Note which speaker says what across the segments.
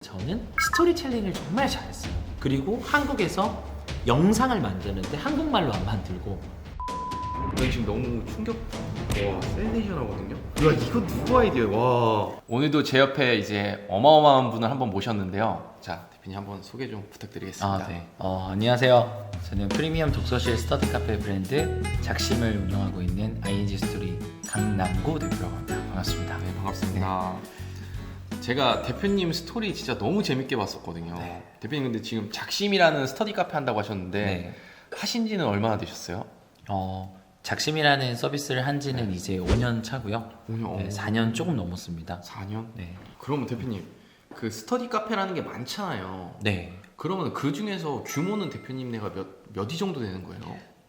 Speaker 1: 저는 스토리텔링을 정말 잘했어요. 그리고 한국에서 영상을 만드는데 한국말로 안 만들고.
Speaker 2: 난 지금 너무 와 센세이션하거든요. 야 이거 누구 아이디어야? 와. 오늘도 제 옆에 이제 어마어마한 분을 한번 모셨는데요. 자 대표님 한번 소개 좀 부탁드리겠습니다.
Speaker 1: 네. 안녕하세요. 저는 프리미엄 독서실 스터디 카페 브랜드 작심을 운영하고 있는 ING 스토리 강남구 대표라고 합니다. 반갑습니다.
Speaker 2: 네 반갑습니다. 제가 대표님 스토리 진짜 너무 재밌게 봤었거든요.
Speaker 1: 네.
Speaker 2: 대표님 근데 지금 작심이라는 스터디 카페 한다고 하셨는데
Speaker 1: 네.
Speaker 2: 하신지는 얼마나 되셨어요?
Speaker 1: 작심이라는 서비스를 한 지는 이제 5년 차고요.
Speaker 2: 5년.
Speaker 1: 네, 4년 조금 넘었습니다.
Speaker 2: 4년?
Speaker 1: 네.
Speaker 2: 그러면 대표님 그 스터디 카페라는 게 많잖아요.
Speaker 1: 네.
Speaker 2: 그러면 그 중에서 규모는 대표님네가 몇 위 정도 되는 거예요?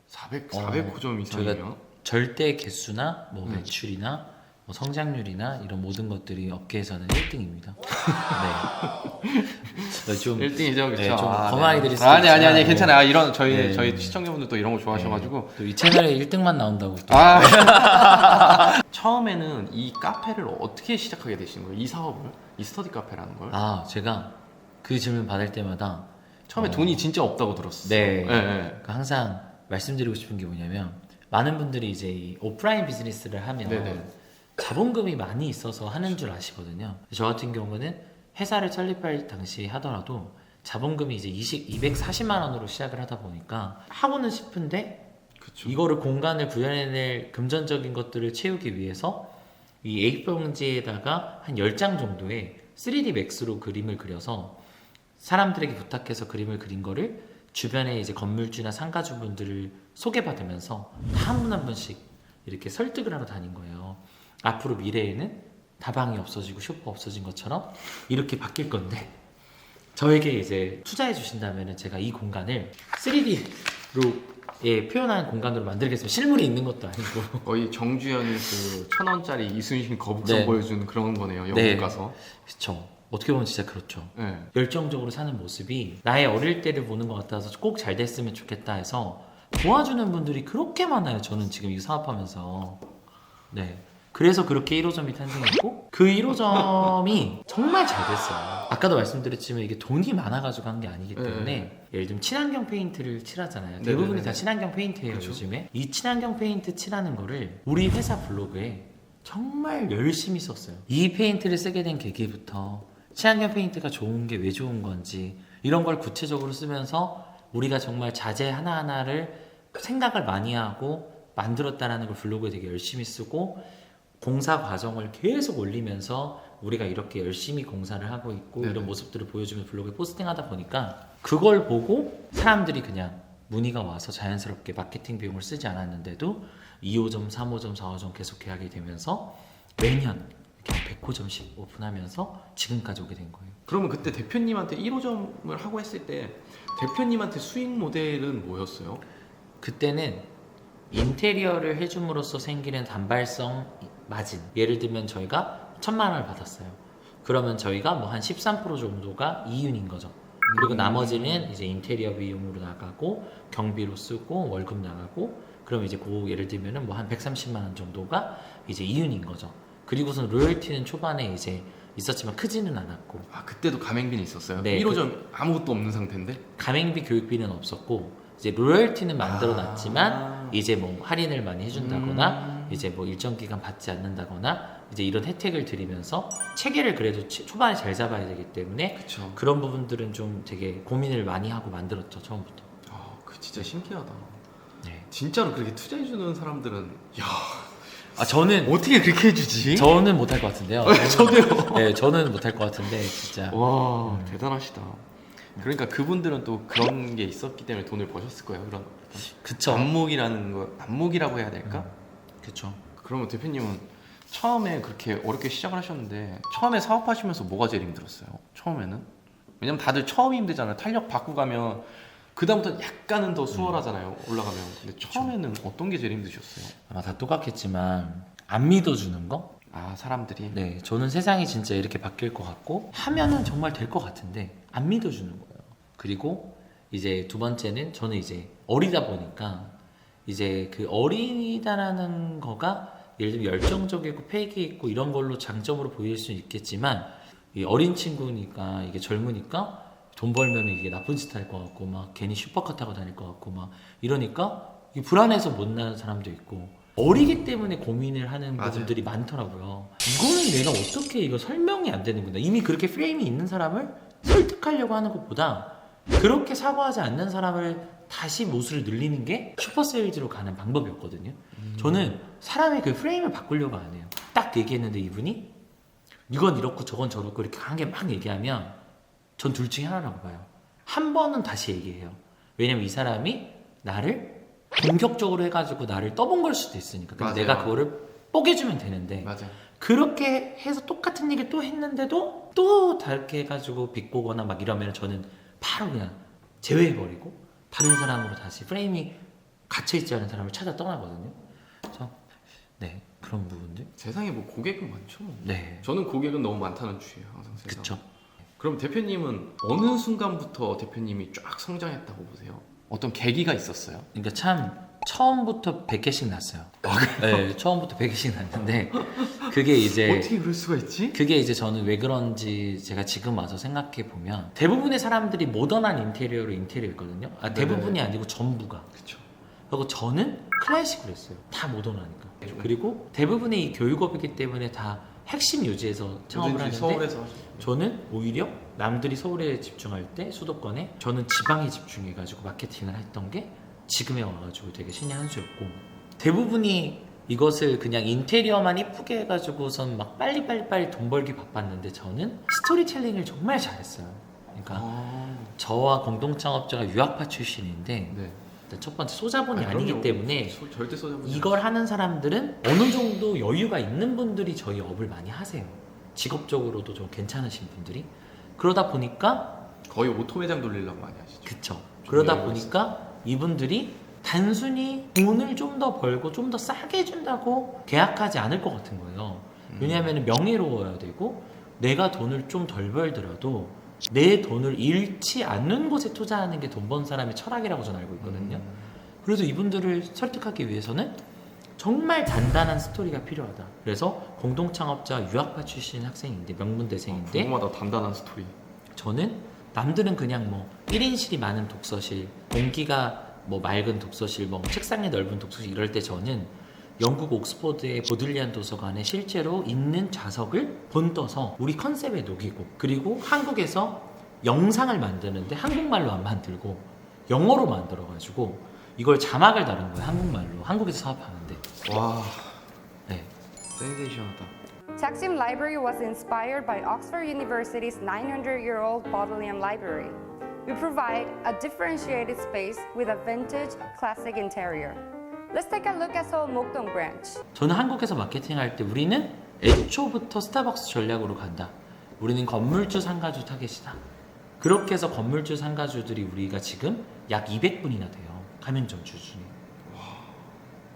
Speaker 2: 400호점 이상이면?
Speaker 1: 저희가 절대 개수나 뭐
Speaker 2: 네.
Speaker 1: 매출이나 뭐 성장률이나 이런 모든 것들이 업계에서는 1등입니다. 네. 좀
Speaker 2: 1등이죠, 그렇죠?
Speaker 1: 네, 좀
Speaker 2: 아,
Speaker 1: 거만히
Speaker 2: 네.
Speaker 1: 드릴 수
Speaker 2: 아니,
Speaker 1: 있지만,
Speaker 2: 괜찮아요. 아, 이런 저희
Speaker 1: 네.
Speaker 2: 저희 시청자분들도 이런 거 좋아하셔가지고.
Speaker 1: 또 이 채널에 1등만 나온다고 또.
Speaker 2: 처음에는 이 카페를 어떻게 시작하게 되신 거예요? 이 사업을? 이 스터디 카페라는 걸?
Speaker 1: 제가 그 질문 받을 때마다
Speaker 2: 처음에 돈이 진짜 없다고 들었어요.
Speaker 1: 네.
Speaker 2: 네.
Speaker 1: 항상 말씀드리고 싶은 게 뭐냐면, 많은 분들이 이제 이 오프라인 비즈니스를 하면
Speaker 2: 네네.
Speaker 1: 자본금이 많이 있어서 하는 줄 아시거든요. 저 같은 경우는 회사를 설립할 당시 하더라도 자본금이 이제 240만 원으로 시작을 하다 보니까 하고는 싶은데,
Speaker 2: 그쵸.
Speaker 1: 이거를 공간을 구현해낼 금전적인 것들을 채우기 위해서 이 A4용지에다가 한 10장 정도의 3D 맥스로 그림을 그려서 사람들에게 부탁해서 그림을 그린 거를 주변에 이제 건물주나 상가주분들을 소개받으면서 다 한 분 한 분씩 이렇게 설득을 하러 다닌 거예요. 앞으로 미래에는 다방이 없어지고 슈퍼 없어진 것처럼 이렇게 바뀔 건데, 저에게 이제 투자해 주신다면 제가 이 공간을 3D로 표현하는 공간으로 만들겠습니다. 실물이 있는 것도 아니고.
Speaker 2: 거의 정주현이 그 1,000원짜리 이순신 거북선
Speaker 1: 네.
Speaker 2: 보여주는 그런 거네요. 영국
Speaker 1: 네.
Speaker 2: 가서.
Speaker 1: 그렇죠. 어떻게 보면 진짜 그렇죠.
Speaker 2: 네.
Speaker 1: 열정적으로 사는 모습이 나의 어릴 때를 보는 것 같아서 꼭 잘 됐으면 좋겠다 해서 도와주는 분들이 그렇게 많아요. 저는 지금 이 사업하면서. 네. 그래서 그렇게 1호점이 탄생했고, 그 1호점이 정말 잘 됐어요. 아까도 말씀드렸지만 이게 돈이 많아가지고 한 게 아니기 때문에, 예를 들면 친환경 페인트를 칠하잖아요. 대부분이
Speaker 2: 네네네.
Speaker 1: 다 친환경 페인트예요.
Speaker 2: 그쵸.
Speaker 1: 요즘에. 이 친환경 페인트 칠하는 거를 우리 회사 블로그에 정말 열심히 썼어요. 이 페인트를 쓰게 된 계기부터 친환경 페인트가 좋은 게 왜 좋은 건지 이런 걸 구체적으로 쓰면서 우리가 정말 자재 하나하나를 생각을 많이 하고 만들었다라는 걸 블로그에 되게 열심히 쓰고, 공사 과정을 계속 올리면서 우리가 이렇게 열심히 공사를 하고 있고
Speaker 2: 네네.
Speaker 1: 이런 모습들을 보여주면 블로그에 포스팅하다 보니까, 그걸 보고 사람들이 그냥 문의가 와서 자연스럽게 마케팅 비용을 쓰지 않았는데도 2호점, 3호점, 4호점 계속 계약이 되면서 매년 이렇게 100호점씩 오픈하면서 지금까지 오게 된 거예요.
Speaker 2: 그러면 그때 대표님한테 1호점을 하고 했을 때 대표님한테 수익 모델은 뭐였어요? 그때는
Speaker 1: 인테리어를 해줌으로써 생기는 단발성 마진, 예를 들면 저희가 1,000만 원을 받았어요. 그러면 저희가 뭐 한 13% 정도가 이윤인 거죠. 그리고 나머지는 이제 인테리어 비용으로 나가고 경비로 쓰고 월급 나가고, 그럼 이제 그 예를 들면은 뭐 한 130만 원 정도가 이제 이윤인 거죠. 그리고선 로열티는 초반에 이제 있었지만 크지는 않았고,
Speaker 2: 아 그때도 가맹비는 있었어요?
Speaker 1: 네,
Speaker 2: 1호점 아무것도 없는 상태인데?
Speaker 1: 가맹비 교육비는 없었고, 이제 로열티는 만들어 놨지만 이제 뭐 할인을 많이 해준다거나 이제 뭐 일정 기간 받지 않는다거나 이제 이런 혜택을 드리면서 체계를 그래도 초반에 잘 잡아야 되기 때문에,
Speaker 2: 그쵸.
Speaker 1: 그런 부분들은 좀 되게 고민을 많이 하고 만들었죠, 처음부터.
Speaker 2: 그 진짜 신기하다.
Speaker 1: 네.
Speaker 2: 진짜로 그렇게 투자해주는 사람들은
Speaker 1: 저는
Speaker 2: 어떻게 그렇게 해주지?
Speaker 1: 저는 못할 것 같은데요.
Speaker 2: 저도요.
Speaker 1: 네, 저는 못할 것 같은데 진짜.
Speaker 2: 와 대단하시다. 그러니까 그분들은 또 그런 게 있었기 때문에 돈을 버셨을 거예요. 그런
Speaker 1: 그쵸.
Speaker 2: 안목이라고 해야 될까?
Speaker 1: 그쵸.
Speaker 2: 그러면 대표님은 처음에 그렇게 어렵게 시작을 하셨는데 처음에 사업하시면서 뭐가 제일 힘들었어요? 처음에는? 왜냐면 다들 처음이 힘들잖아요. 탄력 받고 가면 그 다음부터 약간은 더 수월하잖아요. 올라가면. 근데 처음에는 어떤 게 제일 힘드셨어요?
Speaker 1: 아마 다 똑같겠지만 안 믿어주는 거?
Speaker 2: 아 사람들이?
Speaker 1: 네, 저는 세상이 진짜 이렇게 바뀔 것 같고 하면은 정말 될 것 같은데 안 믿어주는 거예요. 그리고 이제 두 번째는, 저는 이제 어리다 보니까 이제 그 어리다라는 거가 예를 들면 열정적이고 패기 있고 이런 걸로 장점으로 보일 수 있겠지만, 이 어린 친구니까 이게 젊으니까 돈 벌면 이게 나쁜 짓 할 것 같고 막 괜히 슈퍼카 타고 다닐 것 같고 막 이러니까 이 불안해서 못 나는 사람도 있고 어리기 때문에 고민을 하는
Speaker 2: 맞아요.
Speaker 1: 부분들이 많더라고요. 이거는 내가 어떻게 이거 설명이 안 되는구나. 이미 그렇게 프레임이 있는 사람을 설득하려고 하는 것보다 그렇게 사고하지 않는 사람을 다시 모수를 늘리는 게 슈퍼세일즈로 가는 방법이었거든요. 저는 사람의 그 프레임을 바꾸려고 안 해요. 딱 얘기했는데 이분이 이건 이렇고 저건 저렇고 이렇게 강하게 막 얘기하면 전 둘 중에 하나라고 봐요. 한 번은 다시 얘기해요. 왜냐면 이 사람이 나를 공격적으로 해가지고 나를 떠본 걸 수도 있으니까. 근데
Speaker 2: 맞아요.
Speaker 1: 내가 그거를 뽀개주면 되는데
Speaker 2: 맞아.
Speaker 1: 그렇게 해서 똑같은 얘기를 또 했는데도 또 다르게 해가지고 비꼬거나 막 이러면 저는 바로 그냥 제외해버리고 다른 사람으로 다시 프레임이 갇혀있지 않은 사람을 찾아 떠나거든요. 그래서 네, 그런 부분들.
Speaker 2: 세상에 뭐 고객은 많죠.
Speaker 1: 네,
Speaker 2: 저는 고객은 너무 많다는 주의예요. 항상 세상.
Speaker 1: 그쵸.
Speaker 2: 그럼 대표님은 어느 순간부터 대표님이 쫙 성장했다고 보세요? 어떤 계기가 있었어요?
Speaker 1: 그러니까 참 처음부터 100개씩 났어요. 네, 처음부터 100개씩 났는데 그게 이제
Speaker 2: 어떻게 그럴 수가 있지?
Speaker 1: 그게 이제 저는 왜 그런지 제가 지금 와서 생각해 보면 대부분의 사람들이 모던한 인테리어로 인테리어였거든요. 아, 대부분이 아니고 전부가.
Speaker 2: 그쵸.
Speaker 1: 그리고 저는 클래식으로 했어요. 다 모던하니까. 그리고 대부분의 이 교육업이기 때문에 다 핵심 요지에서 창업을 하는데
Speaker 2: 서울에서
Speaker 1: 저는 오히려 남들이 서울에 집중할 때 수도권에 저는 지방에 집중해가지고 마케팅을 했던 게 지금에 와가지고 되게 신의 한 수였고 대부분이 이것을 그냥 인테리어만 이쁘게 해가지고선 막 빨리 돈 벌기 바빴는데 저는 스토리텔링을 정말 잘했어요. 그러니까 저와 공동창업자가 유학파 출신인데
Speaker 2: 네.
Speaker 1: 일단 첫 번째 소자본이 아니기
Speaker 2: 그럼요.
Speaker 1: 때문에
Speaker 2: 절대 쏟아보지
Speaker 1: 이걸 하는 사람들은 어느 정도 여유가 있는 분들이 저희 업을 많이 하세요. 직업적으로도 좀 괜찮으신 분들이. 그러다 보니까
Speaker 2: 거의 오토 매장 돌리려고 많이 하시죠.
Speaker 1: 그쵸. 그러다
Speaker 2: 여유가
Speaker 1: 보니까 이분들이 단순히 돈을 좀 더 벌고 좀 더 싸게 해준다고 계약하지 않을 것 같은 거예요. 왜냐하면 명예로워야 되고 내가 돈을 좀 덜 벌더라도 내 돈을 잃지 않는 곳에 투자하는 게 돈 번 사람의 철학이라고 저는 알고 있거든요. 그래서 이분들을 설득하기 위해서는 정말 단단한 스토리가 필요하다. 그래서 공동창업자 유학파 출신 학생인데 명문대생인데
Speaker 2: 궁금하다. 단단한 스토리.
Speaker 1: 저는 남들은 그냥 뭐 1인실이 많은 독서실, 공기가 뭐 맑은 독서실, 뭐 책상이 넓은 독서실 이럴 때 저는 영국 옥스퍼드의 보들리안 도서관에 실제로 있는 좌석을 본떠서 우리 컨셉에 녹이고 그리고 한국에서 영상을 만드는데 한국말로 안 만들고 영어로 만들어가지고 이걸 자막을 다룬 거예요. 한국말로. 한국에서 사업하는데.
Speaker 2: 와,
Speaker 1: 네.
Speaker 2: 센세이션하다.
Speaker 3: Taksim Library was inspired by Oxford University's 900-year-old Bodleian Library. We provide a differentiated space with a vintage, classic interior. Let's take a look at Seoul Mokdong branch.
Speaker 1: 저는 한국에서 마케팅할 때 우리는 애초부터 스타벅스 전략으로 간다. 우리는 건물주 상가주 타겟이다. 그렇게 해서 건물주 상가주들이 우리가 지금 약 200분이나 돼요. 가맹점주 중에.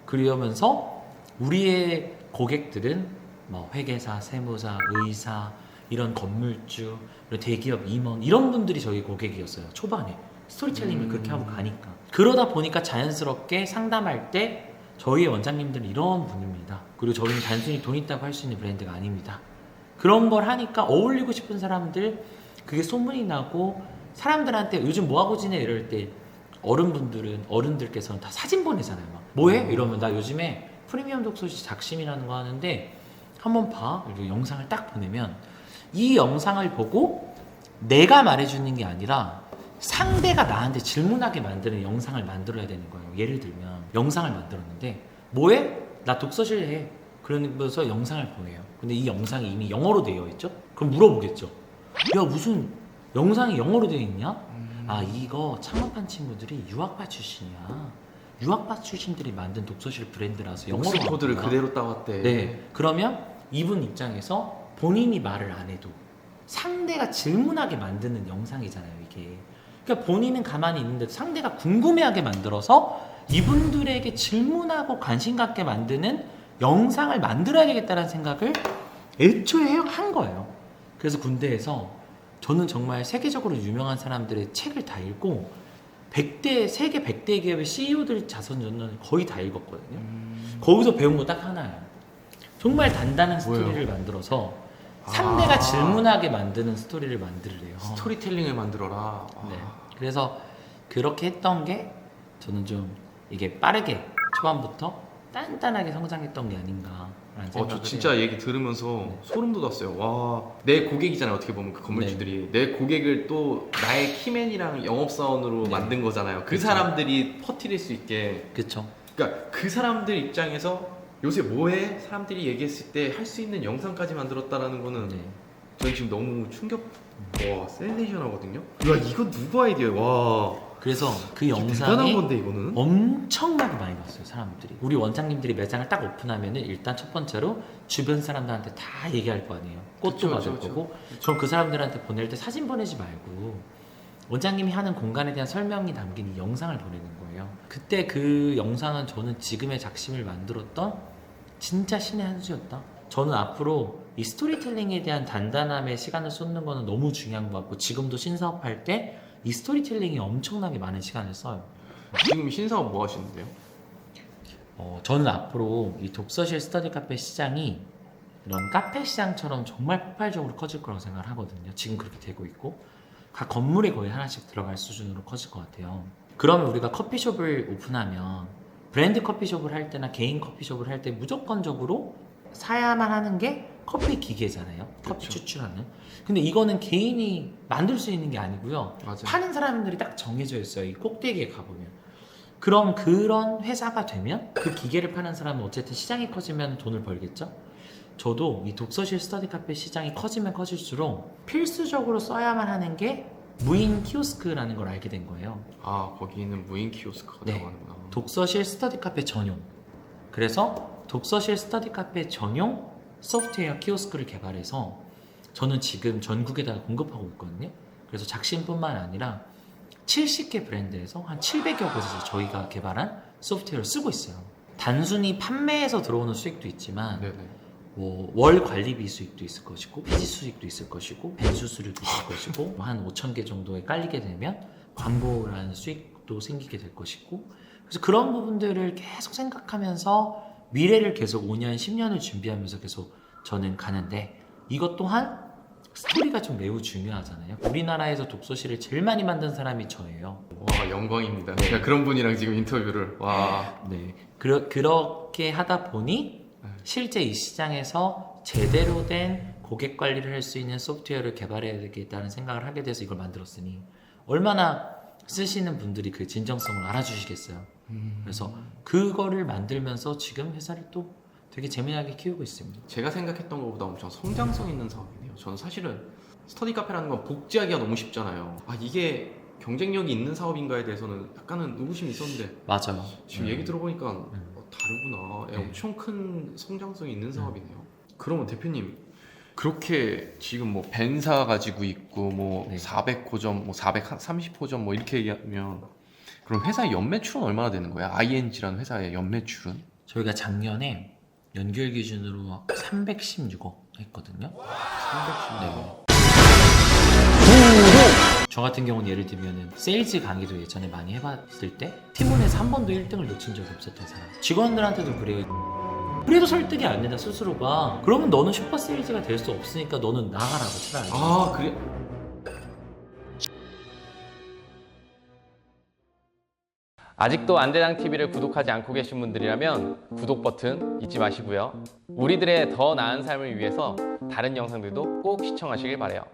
Speaker 1: 그러면서 우리의 고객들은 뭐 회계사, 세무사, 의사, 이런 건물주, 그리고 대기업 임원 이런 분들이 저희 고객이었어요. 초반에 스토리텔링을 그렇게 하고 가니까. 그러다 보니까 자연스럽게 상담할 때 저희의 원장님들은 이런 분입니다. 그리고 저희는 단순히 돈 있다고 할 수 있는 브랜드가 아닙니다. 그런 걸 하니까 어울리고 싶은 사람들 그게 소문이 나고 사람들한테 요즘 뭐하고 지내 이럴 때 어른들께서는 다 사진 보내잖아요. 막 뭐해? 이러면 나 요즘에 프리미엄 독서실 작심이라는 거 하는데 한번 봐. 이렇게 영상을 딱 보내면 이 영상을 보고 내가 말해주는 게 아니라 상대가 나한테 질문하게 만드는 영상을 만들어야 되는 거예요. 예를 들면 영상을 만들었는데 뭐해? 나 독서실 해. 그러면서 영상을 보내요. 근데 이 영상이 이미 영어로 되어 있죠? 그럼 물어보겠죠. 야 무슨 영상이 영어로 되어 있냐? 아 이거 창업한 친구들이 유학파 출신이야. 유학파 출신들이 만든 독서실 브랜드라서 영어로
Speaker 2: 옥스퍼드를
Speaker 1: 만든 거야.
Speaker 2: 그대로 따왔대.
Speaker 1: 네. 그러면 이분 입장에서 본인이 말을 안 해도 상대가 질문하게 만드는 영상이잖아요, 이게. 그러니까 본인은 가만히 있는데 상대가 궁금해하게 만들어서 이분들에게 질문하고 관심 갖게 만드는 영상을 만들어야 되겠다는 생각을 애초에 한 거예요. 그래서 군대에서 저는 정말 세계적으로 유명한 사람들의 책을 다 읽고 세계 100대 기업의 CEO들 자서전을 거의 다 읽었거든요. 거기서 배운 거 딱 하나예요. 정말 단단한 스토리를 만들어서 상대가 질문하게 만드는 스토리를 만들래요.
Speaker 2: 스토리텔링을 만들어라.
Speaker 1: 네. 그래서 그렇게 했던 게 저는 좀 이게 빠르게 초반부터 단단하게 성장했던 게 아닌가라는 생각을
Speaker 2: 저 진짜
Speaker 1: 해요.
Speaker 2: 얘기 들으면서 소름 돋았어요. 와, 내 고객이잖아요. 어떻게 보면 그 건물주들이 내 고객을 또 나의 키맨이랑 영업사원으로
Speaker 1: 네.
Speaker 2: 만든 거잖아요. 그
Speaker 1: 그쵸.
Speaker 2: 사람들이 퍼뜨릴 수 있게.
Speaker 1: 그쵸.
Speaker 2: 그러니까 그 사람들 입장에서 요새 뭐해? 사람들이 얘기했을 때 할 수 있는 영상까지 만들었다라는 거는
Speaker 1: 네.
Speaker 2: 저는 지금 너무 와, 센세이션하거든요. 야, 이거 누구 아이디어야? 와,
Speaker 1: 그래서 그
Speaker 2: 대단한
Speaker 1: 영상이
Speaker 2: 건데 이거는.
Speaker 1: 엄청나게 많이 봤어요, 사람들이. 우리 원장님들이 매장을 딱 오픈하면은 일단 첫 번째로 주변 사람들한테 다 얘기할 거 아니에요. 꽃도
Speaker 2: 그쵸,
Speaker 1: 받을
Speaker 2: 그쵸,
Speaker 1: 거고. 전 그 사람들한테 보낼 때 사진 보내지 말고 원장님이 하는 공간에 대한 설명이 담긴 이 영상을 보내는 거예요. 그때 그 영상은 저는 지금의 작심을 만들었던 진짜 신의 한 수였다. 저는 앞으로 이 스토리텔링에 대한 단단함에 시간을 쏟는 거는 너무 중요한 것 같고, 지금도 신사업할 때 이 스토리텔링에 엄청나게 많은 시간을 써요.
Speaker 2: 지금 신사업 뭐 하시는데요?
Speaker 1: 저는 앞으로 이 독서실 스터디 카페 시장이 이런 카페 시장처럼 정말 폭발적으로 커질 거라고 생각을 하거든요. 지금 그렇게 되고 있고 각 건물에 거의 하나씩 들어갈 수준으로 커질 것 같아요. 그러면 우리가 커피숍을 오픈하면 브랜드 커피숍을 할 때나 개인 커피숍을 할 때 무조건적으로 사야만 하는 게 커피 기계잖아요. 커피
Speaker 2: 그쵸.
Speaker 1: 추출하는. 근데 이거는 개인이 만들 수 있는 게 아니고요.
Speaker 2: 맞아요.
Speaker 1: 파는 사람들이 딱 정해져 있어요. 이 꼭대기에 가보면. 그럼 그런 회사가 되면 그 기계를 파는 사람은 어쨌든 시장이 커지면 돈을 벌겠죠? 저도 이 독서실 스터디 카페 시장이 커지면 커질수록 필수적으로 써야만 하는 게 무인 키오스크라는 걸 알게 된 거예요.
Speaker 2: 아, 거기는 무인 키오스크가
Speaker 1: 네.
Speaker 2: 들어가는구나.
Speaker 1: 독서실 스터디 카페 전용. 그래서 독서실 스터디 카페 전용 소프트웨어 키오스크를 개발해서 저는 지금 전국에다가 공급하고 있거든요. 그래서 작심뿐만 아니라 70개 브랜드에서 한 700여 곳에서 저희가 개발한 소프트웨어를 쓰고 있어요. 단순히 판매에서 들어오는 수익도 있지만
Speaker 2: 네네.
Speaker 1: 월 관리비 수익도 있을 것이고 폐지 수익도 있을 것이고 변수 수익도 있을 것이고 한 5,000개 정도에 깔리게 되면 광고라는 수익도 생기게 될 것이고, 그래서 그런 부분들을 계속 생각하면서 미래를 계속 5년, 10년을 준비하면서 계속 저는 가는데, 이것 또한 스토리가 좀 매우 중요하잖아요. 우리나라에서 독서실을 제일 많이 만든 사람이 저예요.
Speaker 2: 와, 영광입니다.
Speaker 1: 네.
Speaker 2: 제가 그런 분이랑 지금 인터뷰를. 와.
Speaker 1: 네. 그렇게 하다 보니 실제 이 시장에서 제대로 된 고객 관리를 할 수 있는 소프트웨어를 개발해야 되겠다는 생각을 하게 돼서 이걸 만들었으니 얼마나 쓰시는 분들이 그 진정성을 알아주시겠어요. 그래서 그거를 만들면서 지금 회사를 또 되게 재미나게 키우고 있습니다.
Speaker 2: 제가 생각했던 것보다 엄청 성장성 있는 사업이네요. 저는 사실은 스터디 카페라는 건 복제하기가 너무 쉽잖아요. 아, 이게 경쟁력이 있는 사업인가에 대해서는 약간은 의구심이 있었는데
Speaker 1: 맞아요.
Speaker 2: 지금 얘기 들어보니까 다르구나.
Speaker 1: 네.
Speaker 2: 엄청 큰 성장성이 있는 사업이네요. 그러면 대표님, 그렇게 지금 뭐 벤사 가지고 있고 뭐
Speaker 1: 네.
Speaker 2: 400호점, 뭐 430호점 뭐 이렇게 얘기하면 그럼 회사의 연매출은 얼마나 되는 거야? ING라는 회사의 연매출은?
Speaker 1: 저희가 작년에 연결 기준으로 316억 했거든요.
Speaker 2: 310.
Speaker 1: 네. 저 같은 경우는 예를 들면은 세일즈 강의도 예전에 많이 해봤을 때 팀원에서 한 번도 1등을 놓친 적이 없었던 사람. 직원들한테도 그래요. 그래도 설득이 안 된다 스스로가. 그러면 너는 슈퍼 세일즈가 될 수 없으니까 너는 나가라고 차라리.
Speaker 2: 아, 그래?
Speaker 4: 아직도 안대장 TV를 구독하지 않고 계신 분들이라면 구독 버튼 잊지 마시고요. 우리들의 더 나은 삶을 위해서 다른 영상들도 꼭 시청하시길 바래요.